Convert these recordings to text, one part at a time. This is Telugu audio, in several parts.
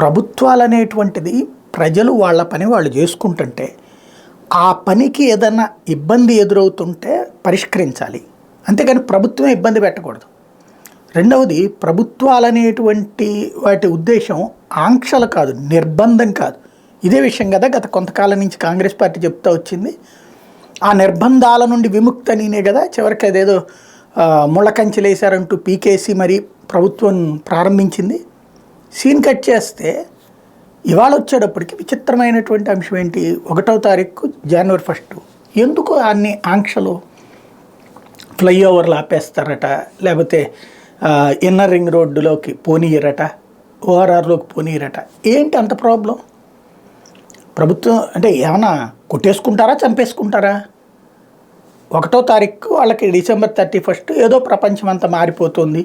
ప్రభుత్వాలు అనేటువంటిది ప్రజలు వాళ్ళ పని వాళ్ళు చేసుకుంటుంటే ఆ పనికి ఏదైనా ఇబ్బంది ఎదురవుతుంటే పరిష్కరించాలి. అంతేగాని ప్రభుత్వమే ఇబ్బంది పెట్టకూడదు. రెండవది, ప్రభుత్వాలు అనేటువంటి వాటి ఉద్దేశం ఆంక్షలు కాదు, నిర్బంధం కాదు. ఇదే విషయం కదా గత కొంతకాలం నుంచి కాంగ్రెస్ పార్టీ చెప్తూ వచ్చింది. ఆ నిర్బంధాల నుండి విముక్తనినే కదా చివరికి అదేదో ముళ్ళకంచెలేశారంటూ పీకేసి మరి ప్రభుత్వం ప్రారంభించింది. సీన్ కట్ చేస్తే ఇవాళ వచ్చేటప్పటికి విచిత్రమైనటువంటి అంశం ఏంటి, 1వ తారీఖు జనవరి 1 ఎందుకు అన్ని ఆంక్షలు? ఫ్లైఓవర్లు ఆపేస్తారట, లేకపోతే ఇన్నర్ రింగ్ రోడ్డులోకి పోనీయరట, ఓఆర్ఆర్లోకి పోనీయరట. ఏంటి అంత ప్రాబ్లం? ప్రభుత్వం అంటే ఏమన్నా కొట్టేసుకుంటారా, చంపేసుకుంటారా? 1వ తారీఖు వాళ్ళకి డిసెంబర్ 31 ఏదో ప్రపంచం అంతా మారిపోతుంది,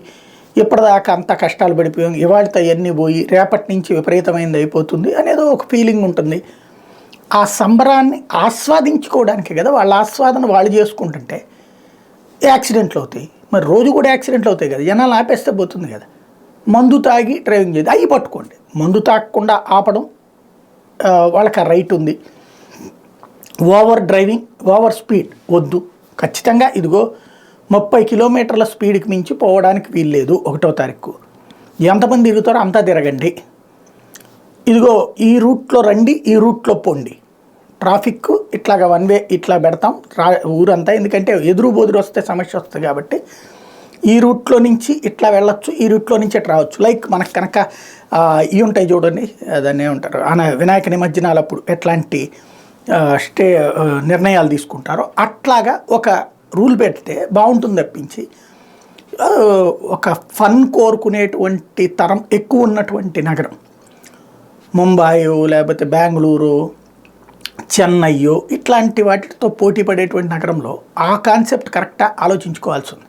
ఇప్పటిదాకా అంత కష్టాలు పడిపోయాం, ఇవాళతో అవన్నీ పోయి రేపటి నుంచి విపరీతమైనది అయిపోతుంది అనేదో ఒక ఫీలింగ్ ఉంటుంది. ఆ సంబరాన్ని ఆస్వాదించుకోవడానికి కదా, వాళ్ళ ఆస్వాదన వాళ్ళు చేసుకుంటుంటే యాక్సిడెంట్లు అవుతాయి. మరి రోజు కూడా యాక్సిడెంట్లు అవుతాయి కదా, జనాలు ఆపేస్తే పోతుంది కదా. మందు తాగి డ్రైవింగ్ చేయదు, అవి పట్టుకోండి. మందు తాగకుండా ఆపడం వాళ్ళకి ఆ రైట్ ఉంది. ఓవర్ డ్రైవింగ్, ఓవర్ స్పీడ్ వద్దు. ఖచ్చితంగా ఇదిగో 30 కిలోమీటర్ల స్పీడ్కి మించి పోవడానికి వీల్లేదు 1వ తారీఖు. ఎంతమంది తిరుగుతారో అంతా తిరగండి. ఇదిగో ఈ రూట్లో రండి, ఈ రూట్లో పోండి. ట్రాఫిక్ ఇట్లాగా 1 వే ఇట్లా పెడతాం ఊరంతా, ఎందుకంటే ఎదురు బోదురు వస్తే సమస్య వస్తుంది కాబట్టి ఈ రూట్లో నుంచి ఇట్లా వెళ్ళొచ్చు, ఈ రూట్లో నుంచి ఇట్లా రావచ్చు. లైక్ మనకు కనుక ఇవి ఉంటాయి చూడండి, దాన్ని ఏమంటారు, వినాయక నిమజ్జనాలప్పుడు ఎట్లాంటి నిర్ణయాలు తీసుకుంటారో అట్లాగా ఒక రూల్ పెడితే బాగుంటుంది తప్పించి ఒక ఫన్ కోరుకునేటువంటి తరం ఎక్కువ ఉన్నటువంటి నగరం ముంబాయో లేకపోతే బెంగళూరు, చెన్నయ్యో ఇట్లాంటి వాటితో పోటీ పడేటువంటి నగరంలో ఆ కాన్సెప్ట్ కరెక్ట్గా ఆలోచించుకోవాల్సి ఉంది.